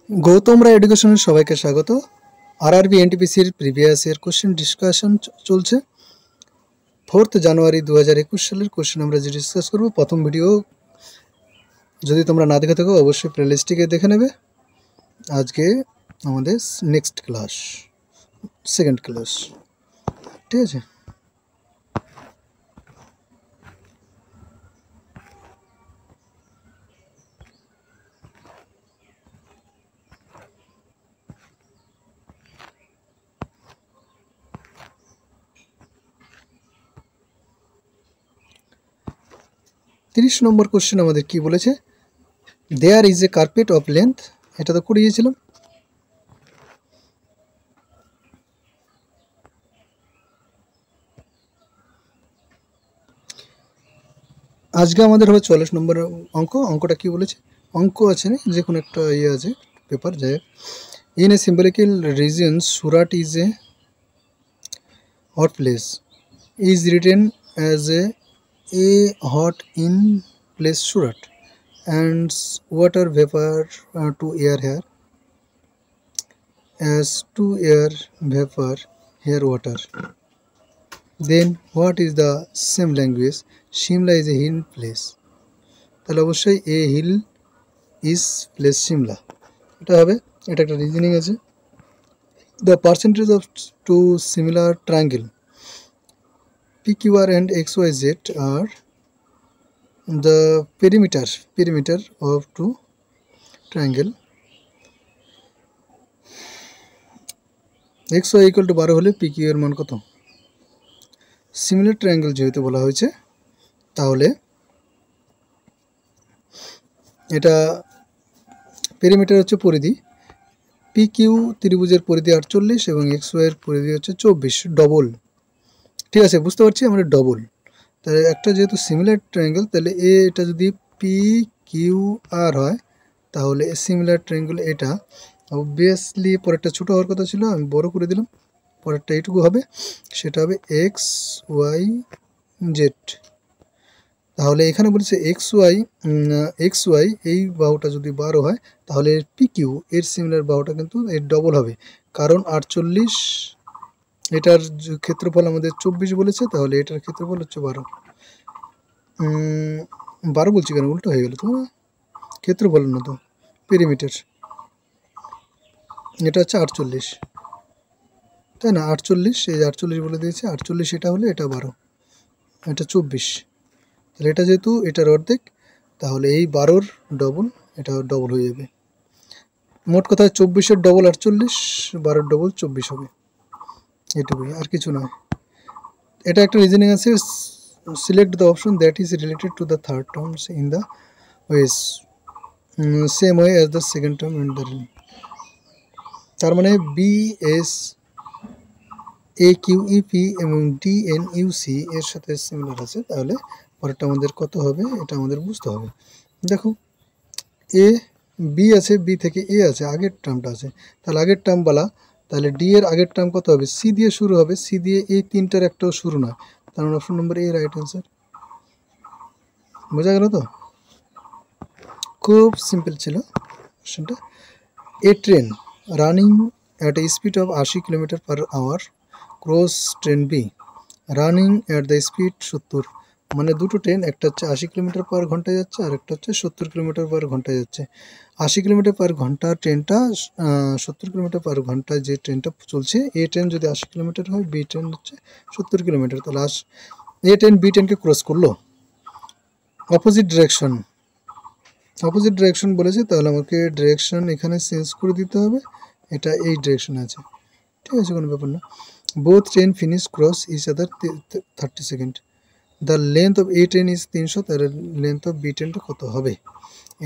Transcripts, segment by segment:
गौतम राय एडुकेशनर सबाइके स्वागत। आरआरबी एनटीपीसीर प्रिवियास ईयर कोश्चेन डिसकाशन चलছে। 4 জানুয়ারি 2021 সালের কোশ্চেন আমরা যে ডিসকাস করব। প্রথম ভিডিও যদি তোমরা না দেখে থাকো অবশ্যই প্লেলিস্টটিকে দেখে নেবে। আজকে আমাদের নেক্সট ক্লাস, সেকেন্ড ক্লাস, ঠিক আছে। 30 নম্বর কোশ্চেন আমাদের কি বলেছে, there is a carpet of length, এটা তো করিয়েছিলাম। আজকে আমাদের হবে 44 নম্বর অঙ্ক। অঙ্কটা কি বলেছে, অঙ্ক আছে না, যে কোনো একটা ইয়ে আছে পেপার, যাই হোক। In a symbolical reason Surat is a hot place is written as a hot in place Surat and water vapor to air here as to air vapor here water. Then what is the same language? Shimla is a hill place. তাহলে অবশ্যই a hill is place Shimla, এটা হবে। এটা একটা reasoning আছে। The percentage of two similar triangle PQR and XYZ are the perimeter of two triangle XY equal to 12 হলে PQ এর মান কত? সিমিলার ট্রায়াঙ্গেল যেহেতু বলা হয়েছে তাহলে এটা পেরিমিটার হচ্ছে পরিধি, PQ ত্রিভুজের পরিধি 48 এবং XY এর পরিধি হচ্ছে 24, ডবল। ঠিক আছে, বুঝতে পারছি আমরা ডবল। তাহলে একটা যেহেতু সিমিলার ট্রায়াঙ্গেল, তাহলে এটা যদি PQR হয় তাহলে সিমিলার ট্রায়াঙ্গেল এটা অবভিয়াসলি পরেরটা ছোট হওয়ার কথা ছিল, আমি বড় করে দিলাম। পরেরটা এইটুকু হবে, সেটা হবে XYZ। তাহলে এখানে বলেছে XY এই বাহুটা যদি 12 হয় তাহলে PQ এর সিমিলার বাহুটা কিন্তু এর ডবল হবে, কারণ 48 এটার ক্ষেত্রফল আমাদের 24 বলেছে, তাহলে এটার ক্ষেত্রফল হচ্ছে 12 বলছি কেন, উল্টো হয়ে গেল তো, ক্ষেত্রফল না তো পেরিমিটার, এটা হচ্ছে 48, তাই না? 48, এই 48 বলে দিয়েছে, 48 এটা হলে এটা 12, এটা 24, তাহলে এটা যেহেতু এটার অর্ধেক তাহলে এই 12-র ডবল, এটা ডবল হয়ে যাবে। মোট কথা 24-এর ডবল 48, 12-র ডবল 24 হবে, এটুকুই, আর কিছু নয়। এটা একটা রিজনিং আছে, select the option that is related to the third terms in the OS same way as the second term in the reel. তার মানে BS AQEP এবং DNUC এর সাথে সিমিলার আছে, তাহলে পরেরটা আমাদের কত হবে এটা আমাদের বুঝতে হবে। দেখো B আছে, B থেকে A আছে, আগের টার্মটা আছে, তাহলে আগের টার্ম বলা, তাহলে D এর আগের টার্ম কত হবে? C দিয়ে শুরু হবে, C দিয়ে এই তিনটার একটাও শুরু নয়, তার মানে option number A right answer. বোঝা গেল তো? খুব সিম্পল ছিল কোশ্চেনটা। A train running at a speed of 80 km/h cross train B running at the speed 70, মানে দুটো ট্রেন, একটা হচ্ছে 80 km/h যাচ্ছে আর একটা হচ্ছে 70 km/h যাচ্ছে। 80 km/h ট্রেনটা 70 km/h যে ট্রেনটা চলছে, এ ট্রেন যদি 80 km হয়, বি ট্রেন হচ্ছে 70 km, তাহলে এ ট্রেন বি ট্রেনকে ক্রস করলো। অপোজিট ডিরেকশন বলেছে, তাহলে আমাকে ডিরেকশন এখানে চেঞ্জ করে দিতে হবে, এটা এই ডিরেকশনে আছে, ঠিক আছে, কোনো ব্যাপার না। Both train finish cross each other 30 second. The length of a train is 300, তাহলে লেন্থ অফ বি ট্রেনটা কত হবে?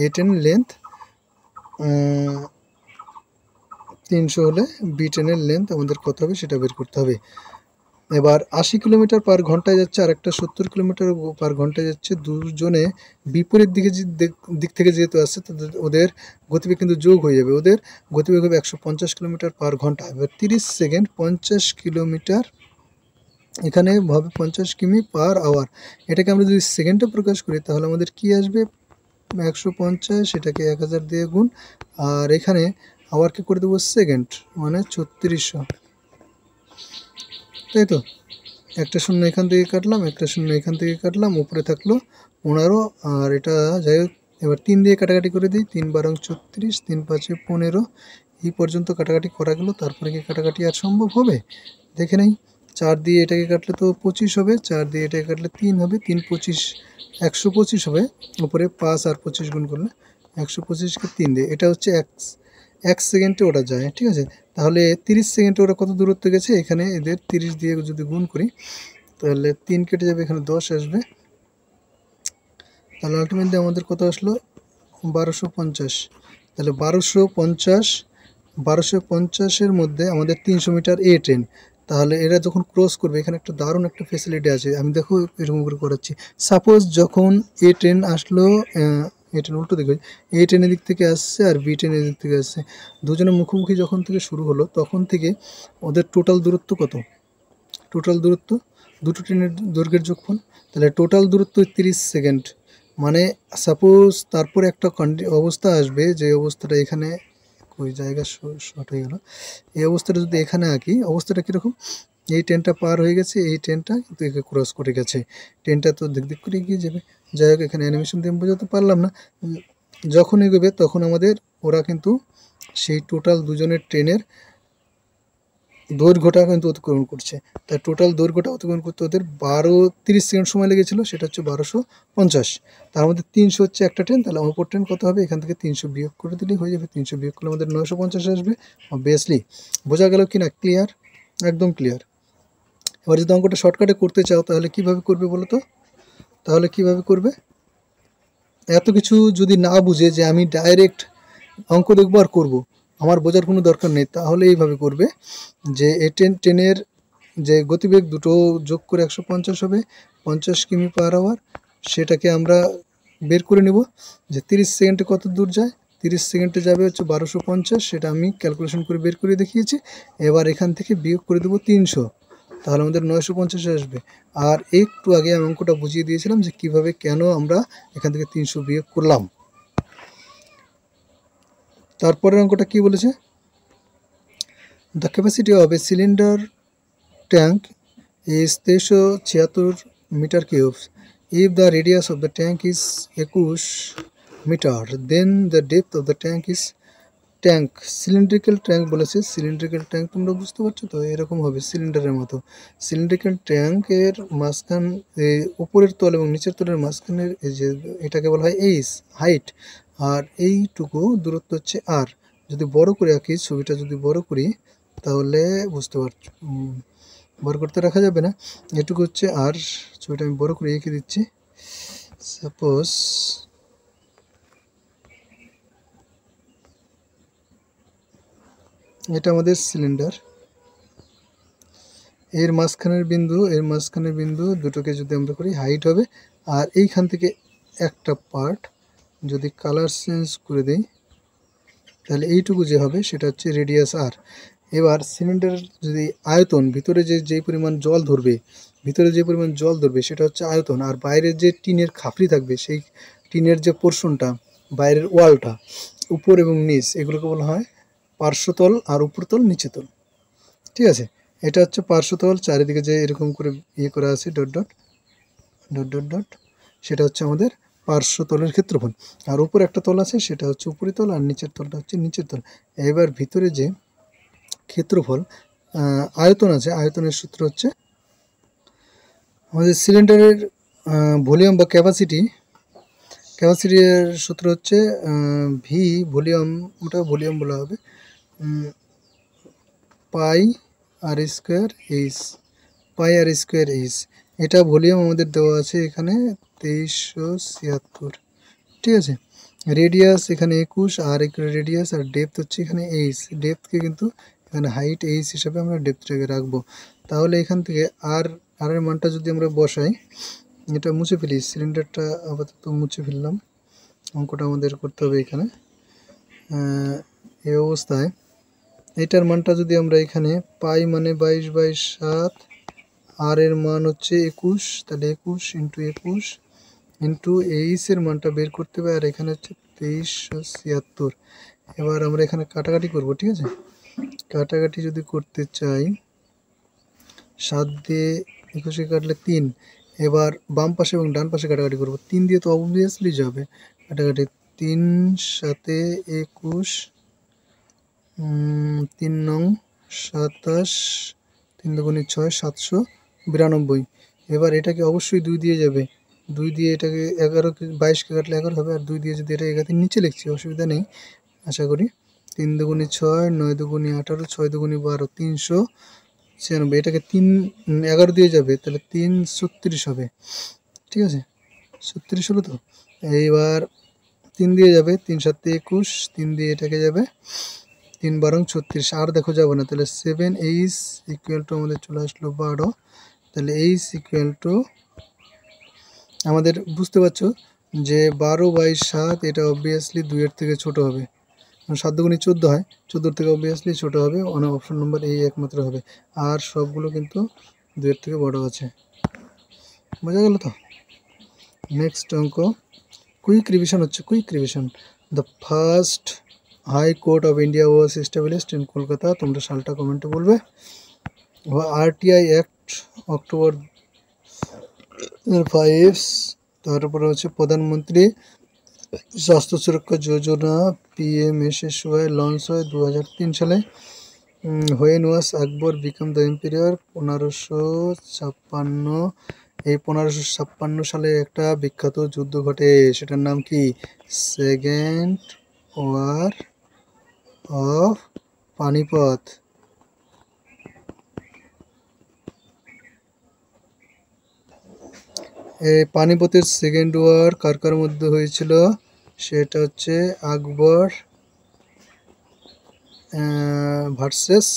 এ ট্রেনের লেন্থ 300 হলে বি ট্রেনের লেন্থ আমাদের কত হবে সেটা বের করতে হবে। এবার 80 km/h যাচ্ছে আর একটা 70 km/h যাচ্ছে, দুজনে বিপরীত দিক থেকে যেহেতু আসছে, ওদের গতিবেগ কিন্তু যোগ হয়ে যাবে, ওদের গতিবেগ হবে 150 km/h। এবার 30 সেকেন্ড 50 কিলোমিটার, এখানে হবে 50 কিমি/আওয়ার। এটাকে আমরা যদি সেকেন্ডে প্রকাশ করি তাহলে আমাদের কি আসবে? 150, এটাকে 1000 দিয়ে গুণ, আর এখানে আওয়ারকে করে দেবো সেকেন্ড, মানে 3600, তাই তো। একটা শূন্য এখান থেকে কাটলাম, একটা শূন্য এখান থেকে কাটলাম, উপরে থাকলো 15, আর এটা যাই হোক এবার 3 দিয়ে কাটাকাটি করে দিই, 3 বারং 36, 3 5 15, এই পর্যন্ত কাটাকাটি করা গেল। তারপরে কি কাটাকাটি আর সম্ভব হবে? দেখে নেই। 4 দিয়ে এটাকে কাটলে তো 25 হবে, 4 দিয়ে এটাকে কাটলে 3 হবে, 3 25 125 হবে, উপরে 5 আর 25 গুণ করলে 125কে 3 দিয়ে, এটা হচ্ছে 1 সেকেন্ডে ওটা যায়, ঠিক আছে। তাহলে 30 সেকেন্ডে ওরা কত দূরত্ব গেছে, এখানে এদের 30 দিয়ে যদি গুণ করি তাহলে 3 কেটে যাবে, এখানে 10 আসবে। তাহলে আলটিমেটলি আমাদের কত আসলো, 1250। তাহলে 1250 মধ্যে আমাদের 300 মিটার এ ট্রেন। তাহলে এরা যখন ক্রস করবে, এখানে একটা দারুণ একটা ফেসিলিটি আছে, আমি দেখো এরকম করে করাচ্ছি। সাপোজ যখন এ ট্রেন আসলো, এ ট্রেন উল্টো দিকে, এ ট্রেনের দিক থেকে আসছে আর বি ট্রেনের দিক থেকে আসছে, দুজনের মুখোমুখি যখন থেকে শুরু হলো তখন থেকে ওদের টোটাল দূরত্ব কত? টোটাল দূরত্ব দুটো ট্রেনের দৈর্ঘ্যের যোগফল, তাহলে টোটাল দূরত্ব 30 সেকেন্ড। মানে সাপোজ তারপরে একটা অবস্থা আসবে, যে অবস্থাটা এখানে ওই জায়গা শর্ট হয়ে গেল, এই অবস্থাটা যদি এখানে আঁকি, অবস্থাটা কীরকম, এই ট্রেনটা পার হয়ে গেছে, এই ট্রেনটা কিন্তু একে ক্রস করে গেছে, ট্রেনটা তো দিক দিক করে এগিয়ে যাবে। যাই হোক এখানে অ্যানিমেশন দিয়ে বোঝাতে পারলাম না। যখন এগোবে তখন আমাদের ওরা কিন্তু সেই টোটাল দুজনের ট্রেনের দৈর্ঘ্যটা কিন্তু অতিক্রমণ করছে। তাই টোটাল দৈর্ঘ্যটা অতিক্রমণ করতে ওদের 30 সেকেন্ড সময় লেগেছিল, সেটা হচ্ছে 1250। তার মধ্যে 300 হচ্ছে একটা ট্রেন, তাহলে অপর ট্রেন কত হবে, এখান থেকে 300 বিয়োগ করে দিলেই হয়ে যাবে। 300 বিয়োগ করলে আমাদের 950 আসবে। অবভিয়াসলি বোঝা গেল কি না? ক্লিয়ার, একদম ক্লিয়ার। এবার যদি অঙ্কটা শর্টকাটে করতে চাও তাহলে কিভাবে করবে বলো তো? তাহলে কিভাবে করবে? এত কিছু যদি না বুঝে যে আমি ডাইরেক্ট অঙ্ক দেখবো আর করবো, আমার বোঝার কোনো দরকার নেই, তাহলে এইভাবে করবে যে এই ট্রেনের যে গতিবেগ দুটো যোগ করে 150 হবে, 50 কিমি পার আওয়ার, সেটাকে আমরা বের করে নেব যে 30 সেকেন্ডে কত দূর যায়। 30 সেকেন্ডে যাবে হচ্ছে 1250, সেটা আমি ক্যালকুলেশন করে বের করে দেখিয়েছি। এবার এখান থেকে বিয়োগ করে দেবো 300, তাহলে আমাদের 950 আসবে। আর একটু আগে আমি অঙ্কটা বুঝিয়ে দিয়েছিলাম যে কিভাবে কেন আমরা এখান থেকে 300 বিয়োগ করলাম। তারপরের অঙ্কটা কি বলেছে, the capacity of A cylinder tank is 376 meter cubes. If the radius of the tank is 21 meter, then the depth of the tank is cylindrical tank বলেছে। সিলিন্ড্রিক্যাল ট্যাঙ্ক তোমরা বুঝতে পারছো তো, এরকম হবে সিলিন্ডারের মতো। সিলিন্ড্রিক্যাল ট্যাঙ্কের মাঝখান, উপরের তল এবং নিচের তলের মাঝখানের এই যে এটাকে বলা হয় এইচ, হাইট, আর এইটুকু দূরত্ব হচ্ছে আর। যদি বড় করে আঁকি ছবিটা, যদি বড় করি তাহলে বুঝতে পারছো, বড় করতে রাখা যাবে না, এটুকু হচ্ছে আর। ছবিটা আমি বড় করে এঁকে দিচ্ছি। সাপোজ এটা আমাদের সিলিন্ডার, এর মাঝখানের বিন্দু দুটোকে যদি আমরা করি হাইট হবে, আর এইখান থেকে একটা পার্ট যদি কালার চেঞ্জ করে দেই তাহলে এইটুকু যে হবে সেটা হচ্ছে রেডিয়াস আর। এবার সিলিন্ডার যদি আয়তন, ভিতরে যে পরিমাণ জল ধরবে, সেটা হচ্ছে আয়তন, আর বাইরের যে টিনের খাপড়ি থাকবে, সেই টিনের যে পোর্শনটা, বাইরের ওয়ালটা, উপর এবং নিচ, এগুলোকে বলা হয় পার্শ্বতল আর উপরতল নিচেতল, ঠিক আছে। এটা হচ্ছে পার্শ্বতল, চারিদিকে যে এরকম করে ইয়ে করা আছে dot dot dot dot dot, সেটা হচ্ছে আমাদের পার্শ্বতলের ক্ষেত্রফল। আর উপর একটা তল আছে, সেটা হচ্ছে উপরিতল, আর নিচের তলটা হচ্ছে নিচের তল। এবার ভিতরে যে ক্ষেত্রফল, আয়তন আছে, আয়তনের সূত্র হচ্ছে আমাদের সিলিন্ডারের ভলিউম বা ক্যাপাসিটির সূত্র হচ্ছে ভি, ভলিউম বলা হবে, পাই আর স্কোয়ার এইচ। এটা ভলিউম আমাদের দেওয়া আছে এখানে 2376, ঠিক আছে। রেডিয়াস এখানে 21, আর এখানে রেডিয়াস, আর ডেপথ হচ্ছে এখানে এইচ। ডেপথকে কিন্তু এখানে হাইট এইচ হিসাবে আমরা ডেপথটাকে রাখবো। তাহলে এখান থেকে আর এর মানটা যদি আমরা বসাই, এটা মুছে ফেলি, সিলিন্ডারটা আপাতত মুছে ফেললাম, অঙ্কটা আমাদের করতে হবে এখানে। এই অবস্থায় এটার মানটা যদি আমরা এখানে পাই, মানে 22/7, আর এর মান হচ্ছে 21, তাহলে 21 × 21 ইন্টু এইচ এর মানটা বের করতে হবে, আর এখানে হচ্ছে 2376। এবার আমরা এখানে কাটাকাটি করব, ঠিক আছে। কাটাকাটি যদি করতে চাই 7 দিয়ে 21 কাটলে 3। এবার বাম পাশে এবং ডান পাশে কাটাকাটি করব। 3 দিয়ে তো অবভিয়াসলি যাবে কাটাকাটি। 3 7 21, 3 নং 27, 3 দুগুণে 6, 792। এবার এটাকে অবশ্যই 2 দিয়ে যাবে। 2 দিয়ে এটাকে 11 22কে কাটলে 11 হবে, আর 2 দিয়ে যদি এটা এগাতে নিচে লিখছি অসুবিধা নেই আশা করি। 3 দুগুণে 6, 9 দুগুণে 18, 6 দুগুণে 12, 396। এটাকে 11 দিয়ে যাবে, তাহলে 336 হবে, ঠিক আছে। 36 হলো তো। এইবার 3 দিয়ে যাবে, 3 7 21, 3 দিয়ে এটাকে যাবে, 3 12 36। আর দেখো যাবো না, তাহলে 7 ইকুয়াল টু আমাদের চলে আসলো 12। তাহলে ইকুয়াল টু আমাদের বুঝতে পারছো যে 12/7 এটা অবভিয়াসলি 2-এর থেকে ছোট হবে। 7 দুগুণে 14 হয়, 14-এর থেকে অবভিয়াসলি ছোট হবে। অপশন নম্বর এই একমাত্র হবে, আর সবগুলো কিন্তু 2-এর থেকে বড় আছে। বোঝা গেল তো। নেক্সট অঙ্ক কুইক রিভিশন হচ্ছে। Quick revision, the first high court of India was established in Kolkata. তোমরা সালটা কমেন্টে বলবে। RTI act October 5। তারপরে হচ্ছে প্রধানমন্ত্রী স্বাস্থ্য সুরক্ষা যোজনা PMSSY লঞ্চ হয় 2003 সালে। When was Akbar become the emperor 1556। এই 1556 সালে একটা বিখ্যাত যুদ্ধ ঘটে, সেটার নাম কি? Second war of Panipat. এই পানিপথের সেকেন্ড ওয়ার কার কার মধ্যে হয়েছিল? সেটা হচ্ছে আকবর ভার্সেস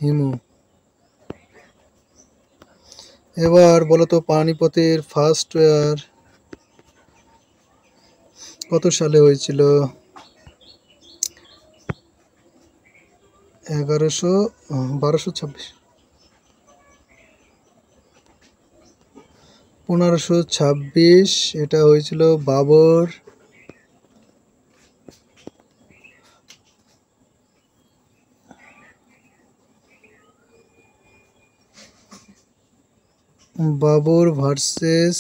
হিমু। এবার বলো তো পানিপথের ফার্স্ট ওয়ার কত সালে হয়েছিল? 1226। 1526 এটা হয়েছিল বাবর। বাবর ভার্সেস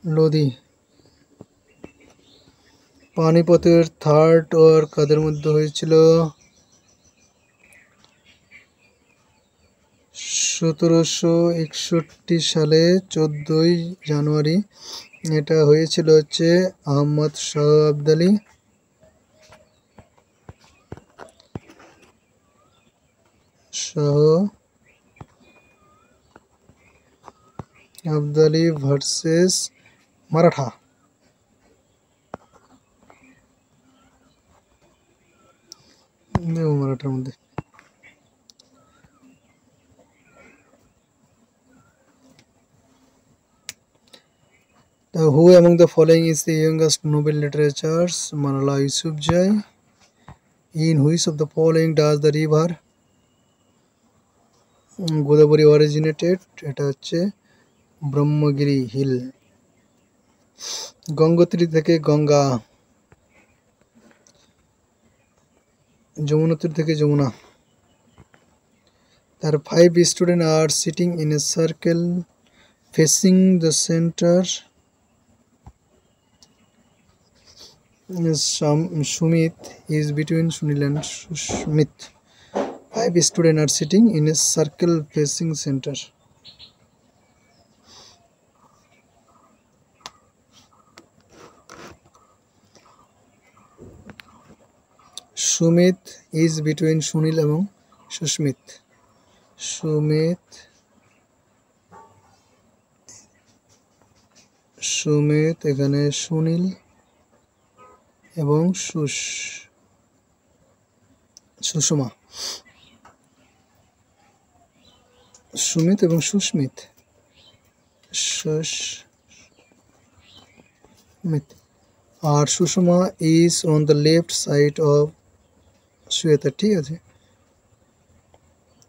লোদি। পানিপথের থার্ড ওয়ার কাদের মধ্যে হয়েছিল? 1761 সালে 14ই জানুয়ারি। এটা হয়েছিল হচ্ছে আহমদ শাহ আবদালি ভার্সেস মারাঠা। মারাঠার মধ্যে who among the following is the youngest Nobel literatures? Malala Yousafzai. In which of the following does the river Godavari originated? এটা হচ্ছে ব্রহ্মগিরি হিল। গঙ্গোত্রী থেকে গঙ্গা, যমুনোত্রী থেকে যমুনা। তার 5 students are sitting in a circle facing the center. Sumit is between Sunil and Sushmit. 5 students are sitting in a circle facing center. Sumit is between Sunil এবং Sushmit. Sumit এখানে সুনীল এবং সুষমা। সুমিত এবং সুস্মিত। আর Sushma is on the left side of Shweta, ঠিক আছে।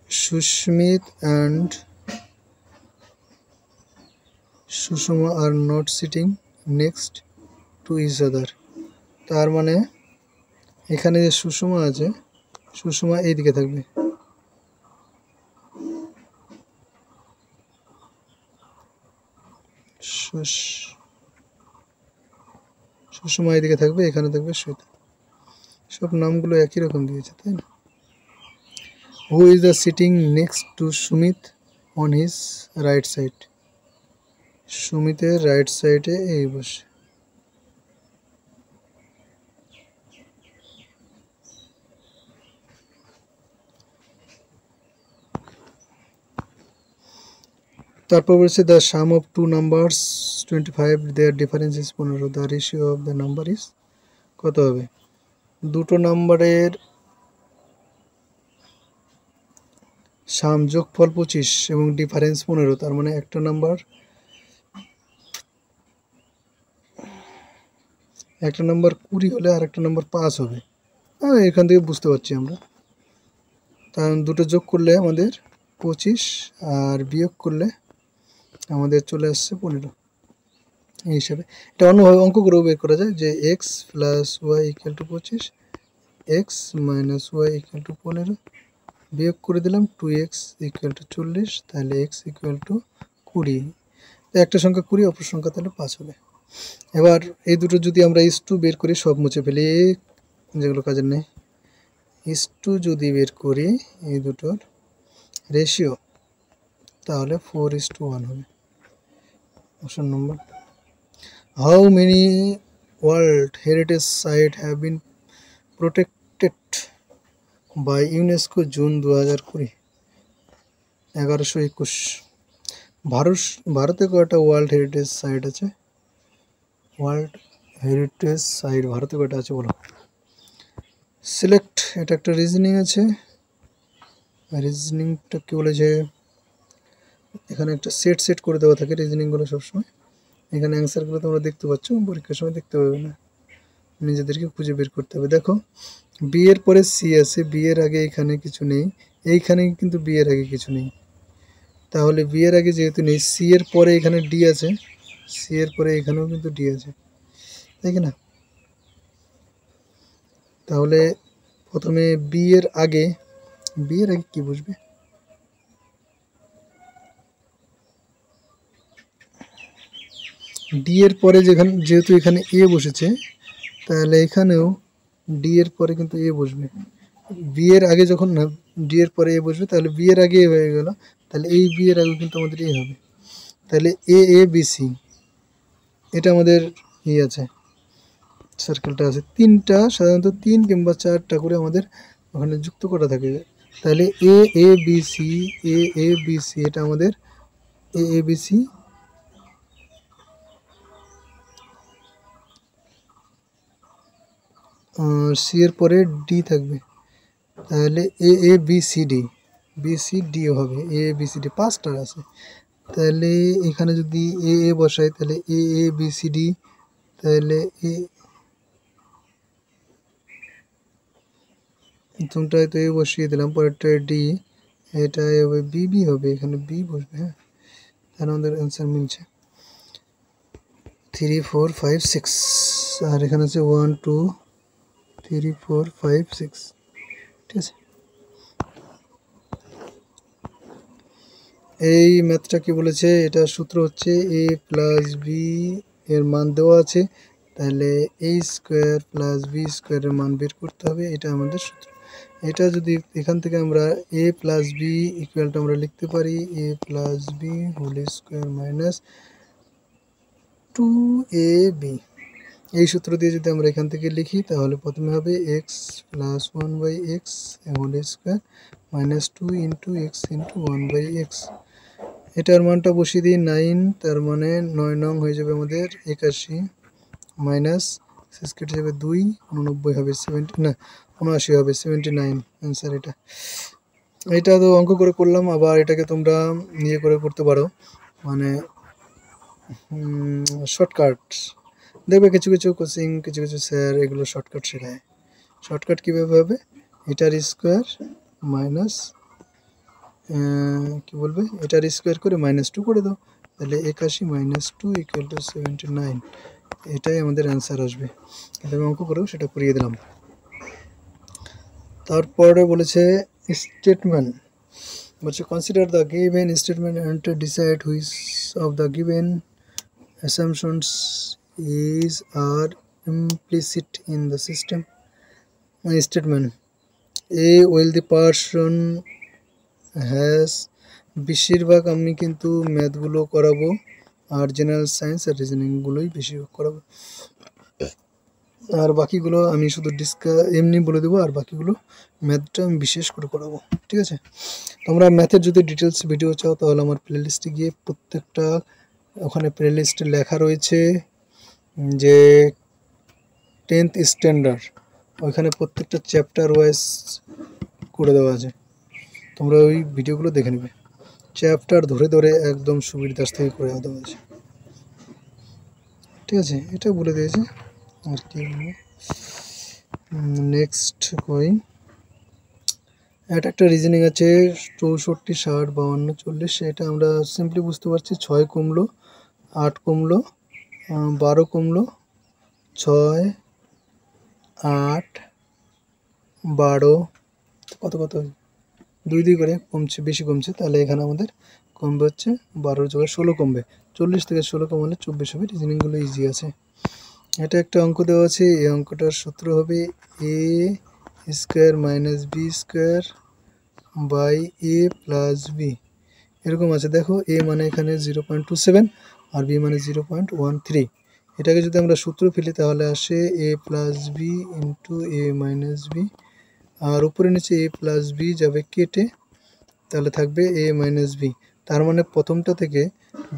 Susmit and Sushma are not sitting next to each other. তার মানে এখানে যে সুষমা আছে, সুষমা এইদিকে থাকবে, সুষমা এইদিকে থাকবে, এখানে থাকবে শ্বেতা। সব নামগুলো একই রকম দিয়েছে, তাই না? Who is the sitting next to Sumit on his right side? সুমিতের রাইট সাইডে এই বসে। তারপর বলছে the sum of two numbers 25, their difference is 15, the ratio of the number is কত হবে? দুটো নাম্বারের সাম যোগফল 25 এবং ডিফারেন্স 15, তার মানে একটা নাম্বার 20 হলে আর একটা নাম্বার 5 হবে। এখান থেকে বুঝতে পারছি আমরা। তার দুটো যোগ করলে আমাদের 25 আর বিয়োগ করলে আমাদের চলে আসছে 15 এই হিসাবে। এটা অন্যভাবে অঙ্ক করেও বের করা যায় যে x plus y equal to 25, x minus y equal to 15, বিয়োগ করে দিলাম 2x ইকুয়াল টু 40, তাহলে x ইকুয়াল টু 20। একটা সংখ্যা 20, অপর সংখ্যা তাহলে 5 হবে। এবার এই দুটো যদি আমরা ইস টু বের করি, সব মুছে ফেলি যেগুলো কাজের নেই, ইস টু যদি বের করি এই দুটোর রেশিও, তাহলে 4:1 হবে। Option number. How many world heritage site have been protected by UNESCO June 2020? 1121। ভারতে কয়টা ওয়ার্ল্ড হেরিটেজ সাইট আছে? ওয়ার্ল্ড হেরিটেজ সাইট ভারতে কয়টা আছে বলো? সিলেক্ট, এটা একটা রিজনিং আছে। রিজনিংটা কি বলেছে, এখানে একটা সেট করে দেওয়া থাকে রিজনিংগুলো সবসময়। এখানে অ্যান্সারগুলো তোমরা দেখতে পাচ্ছ, পরীক্ষার সময় দেখতে পাবে না, নিজেদেরকে খুঁজে বের করতে হবে। দেখো বি এর পরে সি আছে, বি এর আগে এখানে কিছু নেই, এইখানে কিন্তু বি এর আগে কিছু নেই, তাহলে বি এর আগে যেহেতু নেই, সি এর পরে এখানে ডি আছে, সি এর পরে এখানেও কিন্তু ডি আছে, তাই কি না? তাহলে প্রথমে বি এর আগে কি বুঝবে? ডি এর পরে যেহেতু এখানে এ বসেছে, তাহলে এখানেও ডি এর পরে কিন্তু এ বসবে। বি এর আগে যখন না ডি এর পরে এ বসবে, তাহলে বি এর আগে হয়ে গেল, তাহলে এই বি এর আগে কিন্তু আমাদের এ হবে। তাহলে এ বি সি, এটা আমাদের আছে, সার্কেলটা আছে। তিনটা, সাধারণত 3 কিংবা 4টা করে আমাদের ওখানে যুক্ত করা থাকে। তাহলে A B C, A B C, এটা আমাদের এ বি সি, সি এর পরে ডি থাকবে, তাহলে A B C D, B C D হবে, এ বি সি ডি 5টা আছে। তাহলে এখানে যদি এ বসাই, তাহলে এ বি সি ডি, তাহলে প্রথমটায় তো এ বসিয়ে দিলাম, পরেরটায় ডি, এটা হবে বি হবে, এখানে বি বসবে। হ্যাঁ, তাহলে আমাদের অ্যান্সার মিলছে 3 4 5 6, আর এখানে আছে 1 2 3 4 5 6, ঠিক আছে। এই ম্যাথটা কি বলেছে, এটা সূত্র হচ্ছে এ প্লাস বি এর মান দেওয়া আছে, তাহলে এ স্কোয়ার প্লাস বি স্কোয়ারের মান বের করতে হবে, এটা আমাদের সূত্র। এটা যদি এখান থেকে আমরা এ প্লাস বি ইকুয়ালটা আমরা লিখতে পারি A plus B whole square minus 2ab, এই সূত্র দিয়ে যদি আমরা এখান থেকে লিখি, তাহলে প্রথমে হবে x plus 1/x whole square minus 2 into x into 1/x। এটার মানটা বসিয়ে দিই 9, তার মানে 9 নং হয়ে যাবে আমাদের 81, মাইনাস শেষ কেটে যাবে 2, 89 হবে 70, না 79 হবে 79 অ্যান্সার। এটা তো অঙ্ক করে করলাম, আবার এটাকে তোমরা ইয়ে করে করতে পারো, মানে শর্টকাট দেখবে কিছু কোচিং, কিছু স্যার এগুলো শর্টকাট শেখায়। শর্টকাট কীভাবে হবে, এটার স্কোয়ার মাইনাস কি বলবে, এটার স্কোয়ার করে -2 করে দাও, তাহলে 81 মাইনাস 2 ইকুয়াল টু 79, এটাই আমাদের অ্যান্সার আসবে। এটা আমি অঙ্ক করেও সেটা করিয়ে দিলাম। তারপরে বলেছে স্টেটমেন্ট, বলছে consider the given statement and decide which of the given assumptions is are implicit in the system. My statement: a wealthy person has, বেশিরভাগ আমি কিন্তু ম্যাথগুলো করাবো আর জেনারেল সায়েন্স আর রিজনিংগুলোই বেশিরভাগ করাবো, আর বাকিগুলো আমি শুধু এমনি বলে দেবো, আর বাকিগুলো ম্যাথটা আমি বিশেষ করে করাবো। ঠিক আছে, তোমরা ম্যাথের যদি ডিটেলস ভিডিও চাও তাহলে আমার প্লেলিস্টে গিয়ে প্রত্যেকটা, ওখানে প্লেলিস্টে লেখা রয়েছে যে 10th স্ট্যান্ডার্ড, ওইখানে প্রত্যেকটা চ্যাপ্টার ওয়াইজ করে দেওয়া আছে, তোমরা ওই ভিডিওগুলো দেখে নেবে। চ্যাপ্টার ধরে ধরে একদম সুবীর দাস থেকে করে দেওয়া আছে। ঠিক আছে, এটা বলে দিয়েছে। আর কি নেক্সট কই, একটা রিজনিং আছে 64, 60, 52, 40, এটা আমরা সিম্পলি বুঝতে পারছি 6 কমলো, 8 কমলো, 12 কমলো, 6, 8, 12, কত কত 2 2 করে কমছে, বেশি কমছে, তাহলে এখানে আমাদের কমবে হচ্ছে 12 জায়গায় 16 কমবে, 40 থেকে 16 কমালে 24 হবে। রিজনিংগুলো ইজি আছে। এটা একটা অঙ্ক দেওয়া আছে, এই অঙ্কটার সূত্র হবে a square minus b square by a plus b, এরকম আছে। দেখো a মানে এখানে 0.27 আর b মানে 0.13, এটাকে যদি আমরা সূত্র ফেলি তাহলে আসে a plus B into A minus B, আর উপরে নিচে a প্লাস বি যাবে কেটে, তাহলে থাকবে a মাইনাস বি। তার মানে প্রথমটা থেকে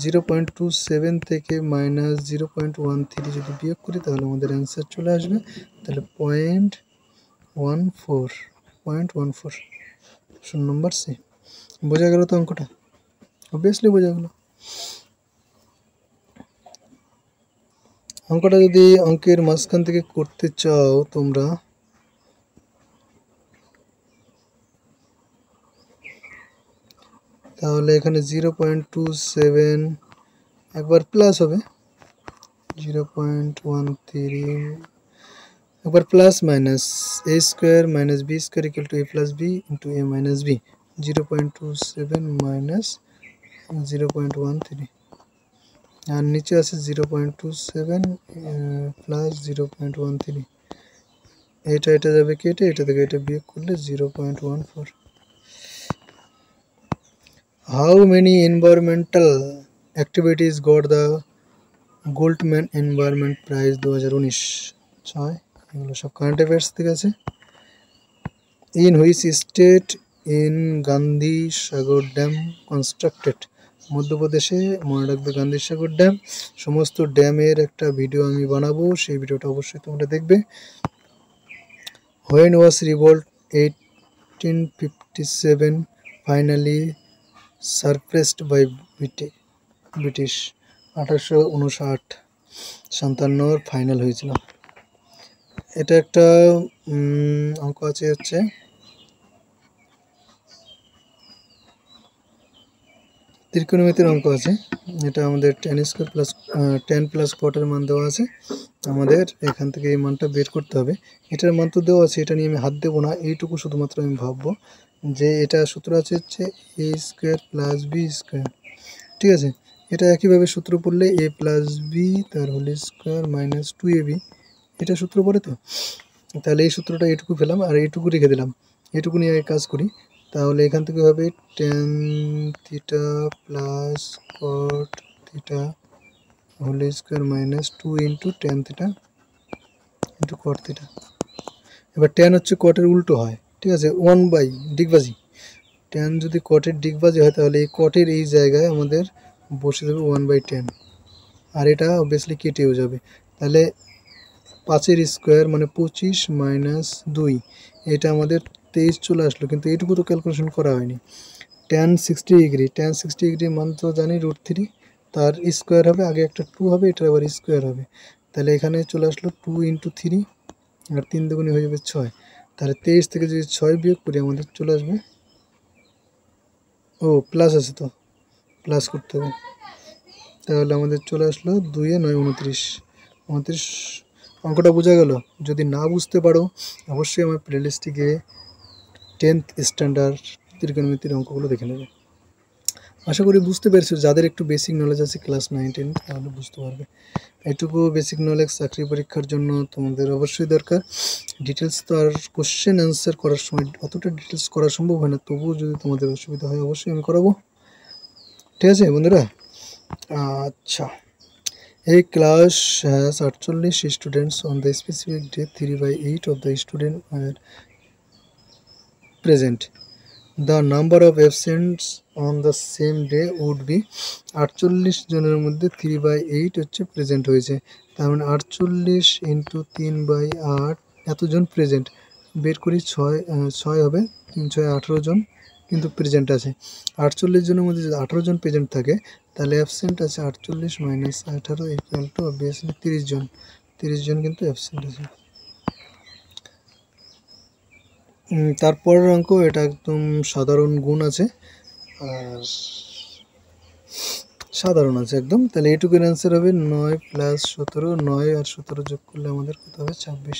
0.27 থেকে মাইনাস 0.13 যদি বিয়োগ করি তাহলে আমাদের অ্যান্সার চলে আসবে, তাহলে 0.14 শূন্য নম্বর সি। বোঝা গেল তো অঙ্কটা? অবভিয়াসলি বোঝা গেল। অঙ্কটা যদি অঙ্কের মাঝখান থেকে করতে চাও তোমরা, তাহলে এখানে 0.27 একবার প্লাস হবে, 0.13 একবার plus minus a square minus b square equal to a plus B into a minus b, 0.27 minus 0.13, আর নিচে আছে 0.27 প্লাস 0.13, এটা যাবে কেটে, এটা থেকে এটা বিয়োগ করলে 0.14। How many environmental activities got the Goldman Environment Prize 2019? 6, এগুলো সব কারেন্ট অ্যাফেয়ার্স থেকে আছে। In which state in Gandhi Sagar dam constructed? মধ্যপ্রদেশে, মনে রাখবে গান্ধী সাগর ড্যাম। সমস্ত ড্যামের একটা ভিডিও আমি বানাবো, সেই ভিডিওটা অবশ্যই তোমরা দেখবে। When was revolt 1857 finally suppressed by British? 1859 final হয়েছিল। এটা একটা অঙ্ক আছে হচ্ছে ত্রিকোণমিতির অঙ্ক আছে, এটা আমাদের tan square plus tan plus কটের মান দেওয়া আছে, আমাদের এখান থেকে এই মানটা বের করতে হবে। এটার মান তো দেওয়া আছে, এটা নিয়ে আমি হাত দেবো না, এইটুকু শুধুমাত্র আমি ভাববো যে এটা সূত্র আছে হচ্ছে a square plus b square. ঠিক আছে, এটা একইভাবে সূত্র পড়লে a প্লাস বি তার হোল স্কোয়ার মাইনাস 2ab, এটা সূত্র পড়ে তো, তাহলে এই সূত্রটা এইটুকু পেলাম আর এইটুকু রেখে দিলাম, এইটুকু নিয়ে কাজ করি। তাহলে এখান থেকে হবে tan theta plus cot theta whole square minus 2 into tan theta into cot theta. এবার tan হচ্ছে কটের উল্টো হয়, ঠিক আছে, 1 বাই ডিগবাজি, tan যদি কটের ডিগবাজি হয় তাহলে এই কটের এই জায়গায় আমাদের বসে যাবে 1/10, আর এটা অবভিয়াসলি কেটেও যাবে, তাহলে 5 স্কোয়ার মানে 25 মাইনাস 2, এটা আমাদের 23 চলে আসলো, কিন্তু এইটুকু তো ক্যালকুলেশন করা হয়নি। tan 60 ডিগ্রি, tan 60 ডিগ্রির মান তো জানি √3, তার স্কোয়ার হবে, আগে একটা 2 হবে, এটার আবার স্কোয়ার হবে, তাহলে এখানে চলে আসলো 2 ইন্টু 3 আর 3 দুগুণে হয়ে যাবে 6, তাহলে 23 থেকে যদি 6 বিয়োগ করি আমাদের চলে আসবে, ও প্লাস আছে তো প্লাস করতে হবে, তাহলে আমাদের চলে আসলো 2 এ 9 29 29 অঙ্কটা বোঝা গেল? যদি না বুঝতে পারো অবশ্যই আমার প্লেলিস্টে গিয়ে 10th স্ট্যান্ডার্ড ত্রিকোণমিতির অঙ্কগুলো দেখে নেবে। আশা করি বুঝতে পেরেছো। যাদের একটু বেসিক নলেজ আছে ক্লাস 9 10 তাহলে বুঝতে পারবে। এটুকু বেসিক নলেজ চাকরি পরীক্ষার জন্য তোমাদের অবশ্যই দরকার। ডিটেলস তো আর কোশ্চেন অ্যান্সার করার সময় অতটা ডিটেলস করা সম্ভব হয় না, তবুও যদি তোমাদের অসুবিধা হয় অবশ্যই আমি করাবো। ঠিক আছে বন্ধুরা? আচ্ছা, a class has 48 students. On the specific day 3/8 of the students were present. The number of absents on the same day would be 48 জনের মধ্যে 3/8 হচ্ছে প্রেজেন্ট হয়েছে। তার মানে 48 ইন্টু 3/8 এতজন প্রেজেন্ট। বের করি 6 হবে, 3 6 18 জন কিন্তু প্রেজেন্ট আছে। 48 জনের মধ্যে যদি 18 জন প্রেজেন্ট থাকে তাহলে অ্যাবসেন্ট আছে 48 মাইনাস 18 ইকুয়াল টু অবভিয়াসলি 30 জন। 30 জন কিন্তু অ্যাবসেন্ট আছে। তারপরের অঙ্ক, এটা একদম সাধারণ গুণ আছে আর সাধারণ আছে একদম। তাহলে এটুকুর অ্যান্সার হবে 9 প্লাস 17, 9 আর 17 যোগ করলে আমাদের কত হবে 26।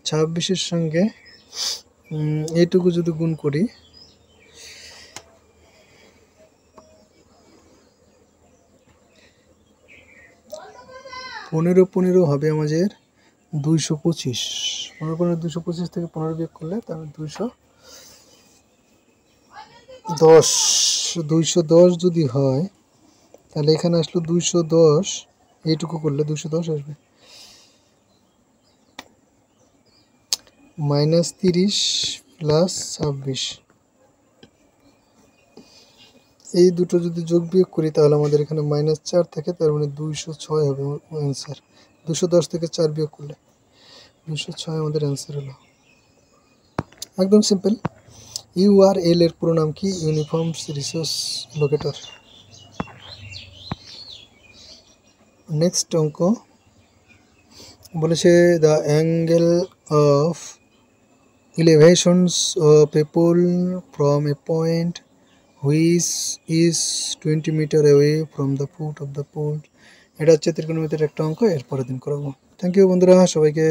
26-এর সঙ্গে এইটুকু যদি গুণ করি, পনেরো 15 হবে আমাদের 225। 15 15 225 থেকে 15 বিয়োগ করলে তাহলে 210। 210 যদি হয় তাহলে এখানে আসলো 210, এইটুকু করলে 210 আসবে। মাইনাস 30 প্লাস 26, এই দুটো যদি যোগ বিয়োগ করি তাহলে আমাদের এখানে -4 থাকে, তার মানে 206 হবে অ্যান্সার। 210 থেকে 4 বিয়োগ করলে 206 আমাদের অ্যান্সার হলো। একদম সিম্পল। ইউআরএল এর পুরো নাম কি? Uniform resource locator. নেক্সট অঙ্ক বলেছে the angle of elevations of a pole from a point which is 20 meter away from the foot of the pole. এটা হচ্ছে ত্রিকোণমিতির একটা অঙ্ক, এর পরের দিন করাবো। থ্যাংক ইউ বন্ধুরা সবাইকে।